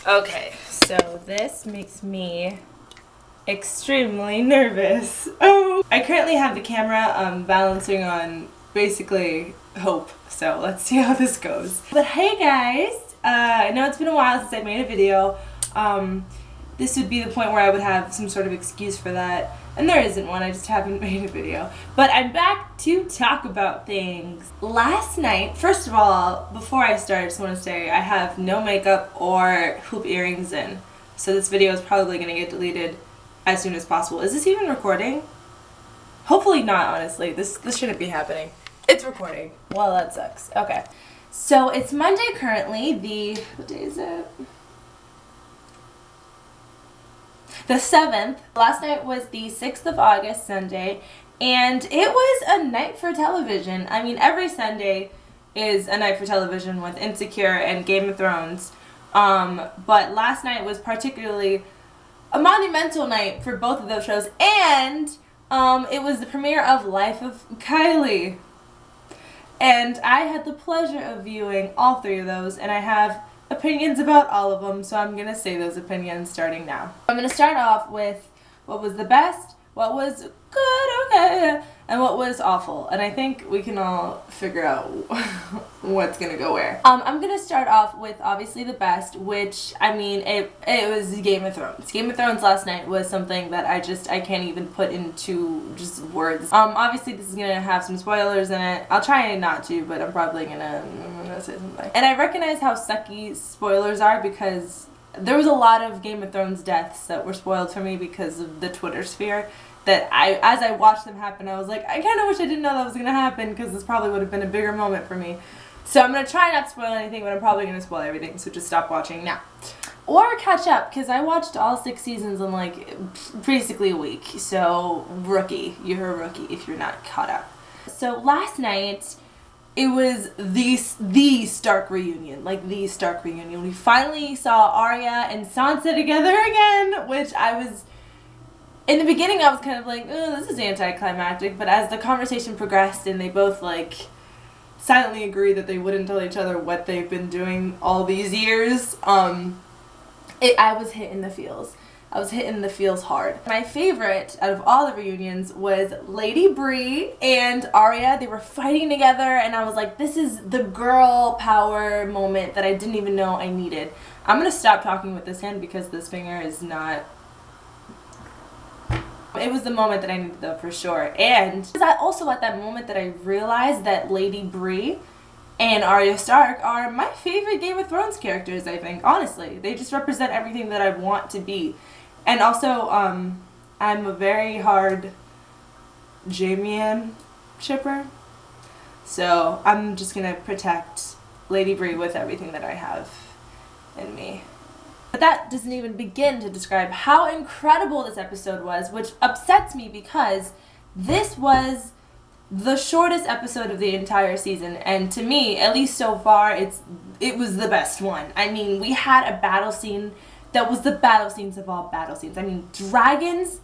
Okay, so this makes me extremely nervous. Oh! I currently have the camera balancing on basically hope, so let's see how this goes. But hey guys, I know it's been a while since I made a video. This would be the point where I would have some sort of excuse for that. And there isn't one, I just haven't made a video. But I'm back to talk about things. Last night, first of all, before I start, I just want to say I have no makeup or hoop earrings in. So this video is probably going to get deleted as soon as possible. Is this even recording? Hopefully not, honestly. This shouldn't be happening. It's recording. Well, that sucks. Okay. So it's Monday currently, what day is it? The 7th. Last night was the 6th of August, Sunday, and it was a night for television. I mean, every Sunday is a night for television with Insecure and Game of Thrones, but last night was particularly a monumental night for both of those shows, and it was the premiere of Life of Kylie, and I had the pleasure of viewing all three of those, and I have opinions about all of them, so I'm gonna say those opinions starting now. I'm gonna start off with what was the best, what was good, okay, and what was awful, and I think we can all figure out what's gonna go where. I'm gonna start off with obviously the best, which, I mean, it was Game of Thrones. Game of Thrones last night was something that I can't even put into just words. Obviously this is gonna have some spoilers in it. I'll try not to, but I'm probably gonna say something. And I recognize how sucky spoilers are because there was a lot of Game of Thrones deaths that were spoiled for me because of the Twitter sphere. That as I watched them happen, I was like, I kind of wish I didn't know that was going to happen because this probably would have been a bigger moment for me. So I'm going to try not to spoil anything, but I'm probably going to spoil everything, so just stop watching now. Or catch up, because I watched all 6 seasons in like basically a week. So rookie, you're a rookie if you're not caught up. So last night, it was the Stark reunion, like the Stark reunion. We finally saw Arya and Sansa together again, which I was... In the beginning, I was kind of like, oh, this is anticlimactic, but as the conversation progressed and they both, like, silently agreed that they wouldn't tell each other what they've been doing all these years, I was hitting the feels. I was hitting the feels hard. My favorite out of all the reunions was Lady Byeeeee and Arya. They were fighting together, and I was like, this is the girl power moment that I didn't even know I needed. I'm going to stop talking with this hand because this finger is not... It was the moment that I needed though, for sure. And it was also at that moment that I realized that Lady Byeeeee and Arya Stark are my favorite Game of Thrones characters, I think. Honestly, they just represent everything that I want to be. And also, I'm a very hard Jaime shipper. So I'm just gonna protect Lady Byeeeee with everything that I have in me. But that doesn't even begin to describe how incredible this episode was, which upsets me because this was the shortest episode of the entire season, and to me, at least so far, it was the best one. I mean, we had a battle scene that was the battle scenes of all battle scenes. I mean, dragons,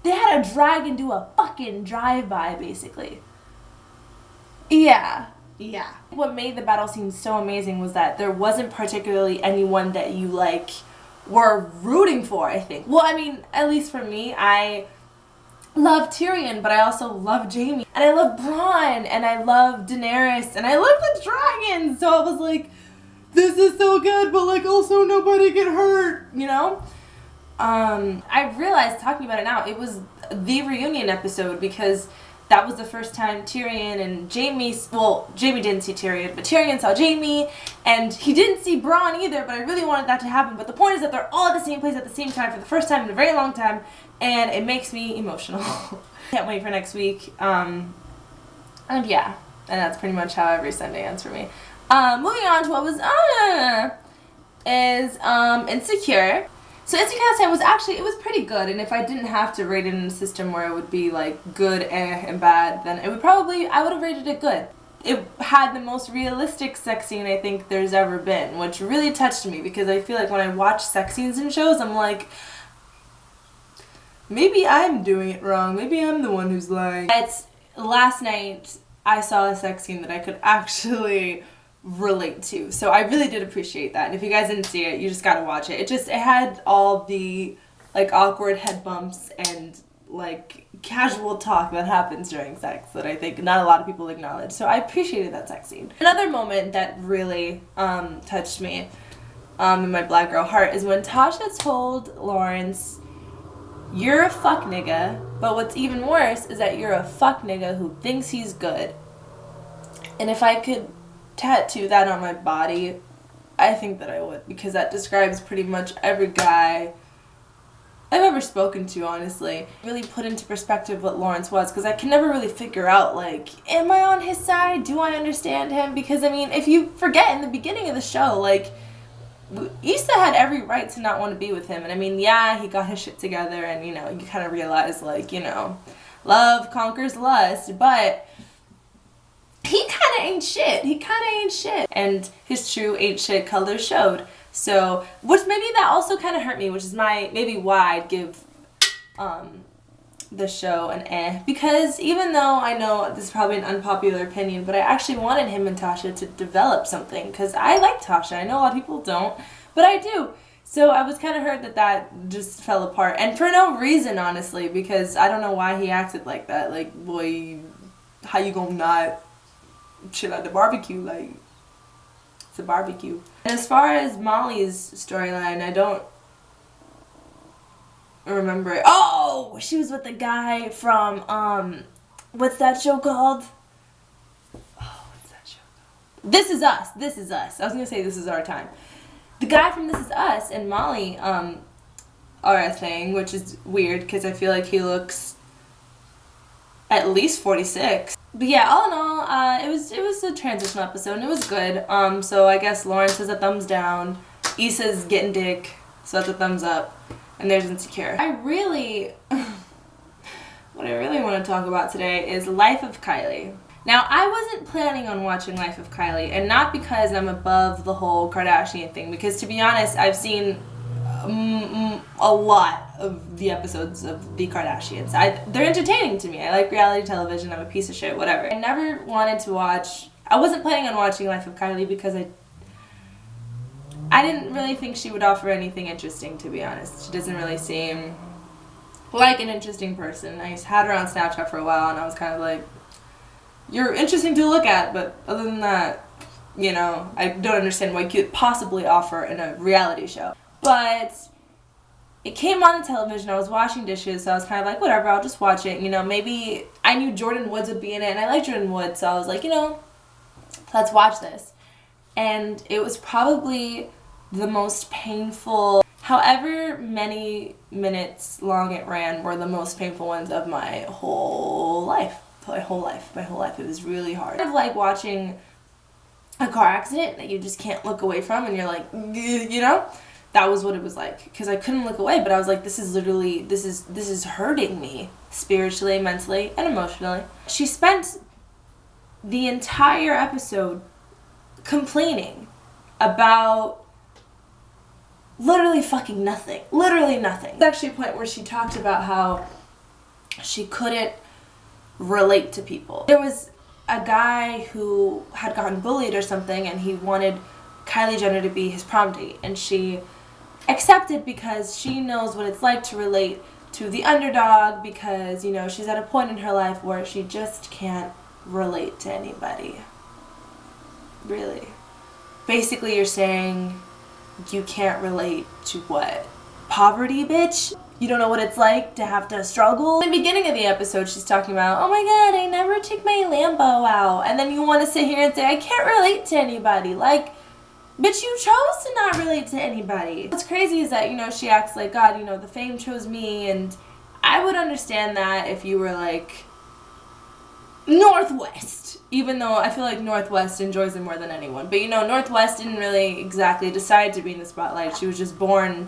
they had a dragon do a fucking drive-by, basically. Yeah. What made the battle scene so amazing was that there wasn't particularly anyone that you, like, were rooting for, I think. Well, I mean, at least for me, I love Tyrion, but I also love Jaime. And I love Bronn, and I love Daenerys, and I love the dragons! So I was like, this is so good, but, like, also nobody get hurt, you know? I realized, talking about it now, it was the reunion episode because that was the first time Tyrion and Jaime, well, Jaime didn't see Tyrion, but Tyrion saw Jaime, and he didn't see Bronn either, but I really wanted that to happen. But the point is that they're all at the same place at the same time for the first time in a very long time, and it makes me emotional. Can't wait for next week. And yeah, and that's pretty much how every Sunday ends for me. Moving on to what was, Insecure. So Insecure last time was actually, it was pretty good, and if I didn't have to rate it in a system where it would be like good, and bad, then it would probably, I would have rated it good. It had the most realistic sex scene I think there's ever been, which really touched me because I feel like when I watch sex scenes in shows, I'm like, maybe I'm doing it wrong, maybe I'm the one who's lying. Last night, I saw a sex scene that I could actually relate to. So I really did appreciate that. And if you guys didn't see it, you just gotta watch it. It had all the like awkward head bumps and like casual talk that happens during sex that I think not a lot of people acknowledge. So I appreciated that sex scene. Another moment that really touched me in my black girl heart is when Tasha told Lawrence, "You're a fuck nigga, but what's even worse is that you're a fuck nigga who thinks he's good." And if I could tattoo that on my body, I think that I would, because that describes pretty much every guy I've ever spoken to, honestly. Really put into perspective what Lawrence was, because I can never really figure out, like, am I on his side? Do I understand him? Because, I mean, if you forget in the beginning of the show, like, Issa had every right to not want to be with him. And, I mean, yeah, he got his shit together, and, you know, you kind of realize, like, you know, love conquers lust, but he kind of ain't shit. He kind of ain't shit. And his true ain't shit color showed. So, which maybe that also kind of hurt me, which is maybe why I'd give the show an eh. Because even though I know this is probably an unpopular opinion, but I actually wanted him and Tasha to develop something. Because I like Tasha. I know a lot of people don't, but I do. So I was kind of hurt that just fell apart. And for no reason, honestly, because I don't know why he acted like that. Like, boy, how you gonna not chill at the barbecue? Like, it's a barbecue. And as far as Molly's storyline, I don't remember it. Oh, she was with the guy from what's that show called? Oh, what's that show called? This Is Us. This Is Us. I was gonna say This Is Our Time. The guy from This Is Us and Molly are a thing, which is weird because I feel like he looks at least 46. But yeah, all in all, it was a transitional episode and it was good. So I guess Lawrence is a thumbs down, Issa's getting dick, so that's a thumbs up, and there's Insecure. What I really want to talk about today is Life of Kylie. Now, I wasn't planning on watching Life of Kylie, and not because I'm above the whole Kardashian thing, because to be honest, I've seen a lot of the episodes of the Kardashians. They're entertaining to me. I like reality television. I'm a piece of shit, whatever. I never wanted to watch, I wasn't planning on watching Life of Kylie because I didn't really think she would offer anything interesting, to be honest. She doesn't really seem like an interesting person. I had her on Snapchat for a while and I was kind of like, you're interesting to look at, but other than that, you know, I don't understand what you could possibly offer in a reality show. But it came on the television, I was washing dishes, so I was kind of like, whatever, I'll just watch it. You know, maybe I knew Jordyn Woods would be in it, and I like Jordyn Woods, so I was like, you know, let's watch this. And it was probably the most painful, however many minutes long it ran, were the most painful ones of my whole life. My whole life. It was really hard. Kind of like watching a car accident that you just can't look away from, and you're like, you know? That was what it was like, because I couldn't look away, but I was like, this is hurting me spiritually, mentally, and emotionally. She spent the entire episode complaining about literally fucking nothing. Literally nothing. There's actually a point where she talked about how she couldn't relate to people. There was a guy who had gotten bullied or something, and he wanted Kylie Jenner to be his prom date, and she accepted because she knows what it's like to relate to the underdog, because, you know, she's at a point in her life where she just can't relate to anybody. Really. Basically, you're saying you can't relate to what? Poverty, bitch? You don't know what it's like to have to struggle? In the beginning of the episode, she's talking about, oh my god, I never take my Lambo out. And then you want to sit here and say, I can't relate to anybody. Like, bitch, you chose to not relate to anybody. What's crazy is that, you know, she acts like, God, you know, the fame chose me, and I would understand that if you were like Northwest, even though I feel like Northwest enjoys it more than anyone. But, you know, Northwest didn't really exactly decide to be in the spotlight. She was just born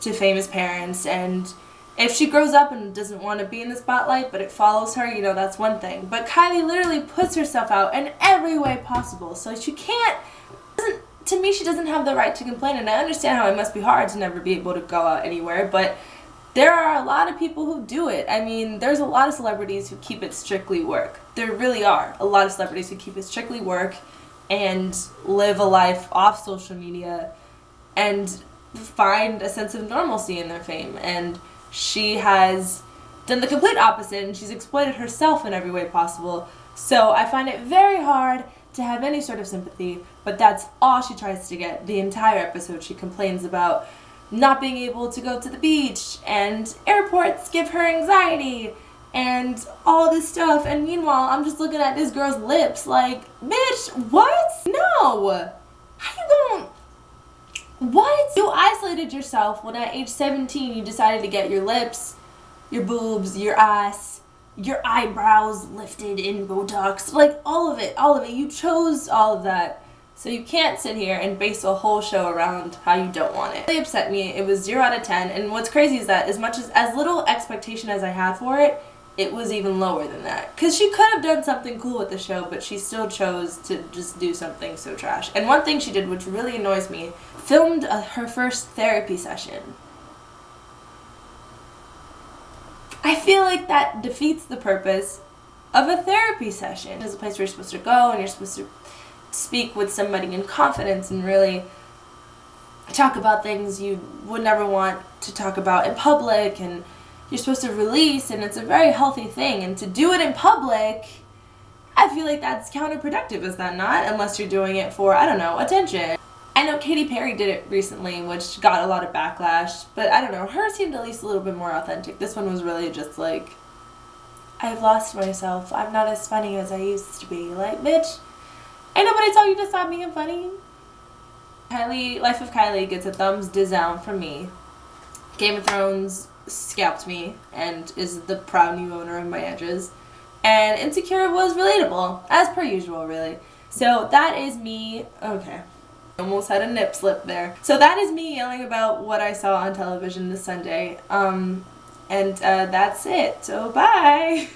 to famous parents, and if she grows up and doesn't want to be in the spotlight, but it follows her, you know, that's one thing. But Kylie literally puts herself out in every way possible, so she can't, to me, she doesn't have the right to complain, and I understand how it must be hard to never be able to go out anywhere, but there are a lot of people who do it. I mean, there's a lot of celebrities who keep it strictly work. There really are a lot of celebrities who keep it strictly work, and live a life off social media and find a sense of normalcy in their fame. And she has done the complete opposite, and she's exploited herself in every way possible. So I find it very hard to have any sort of sympathy, but that's all she tries to get. The entire episode she complains about not being able to go to the beach, and airports give her anxiety, and all this stuff. And meanwhile, I'm just looking at this girl's lips like, bitch, what? No! How you going? What? You isolated yourself when at age 17 you decided to get your lips, your boobs, your ass, your eyebrows lifted in Botox, like all of it. You chose all of that. So you can't sit here and base a whole show around how you don't want it. It really upset me. It was 0 out of 10. And what's crazy is that as little expectation as I had for it, it was even lower than that. Because she could have done something cool with the show, but she still chose to just do something so trash. And one thing she did, which really annoys me, filmed her first therapy session. I feel like that defeats the purpose of a therapy session. It's a place where you're supposed to go and you're supposed to speak with somebody in confidence and really talk about things you would never want to talk about in public, and you're supposed to release, and it's a very healthy thing. And to do it in public, I feel like that's counterproductive, is that not? Unless you're doing it for, I don't know, attention. I know Katy Perry did it recently, which got a lot of backlash, but I don't know, her seemed at least a little bit more authentic. This one was really just like, I've lost myself. I'm not as funny as I used to be. Like, bitch, ain't nobody told you to stop being funny. Life of Kylie gets a thumbs down from me. Game of Thrones scalped me and is the proud new owner of my edges. And Insecure was relatable, as per usual, really. So that is me. Okay. Almost had a nip slip there. So that is me yelling about what I saw on television this Sunday. And that's it. So bye.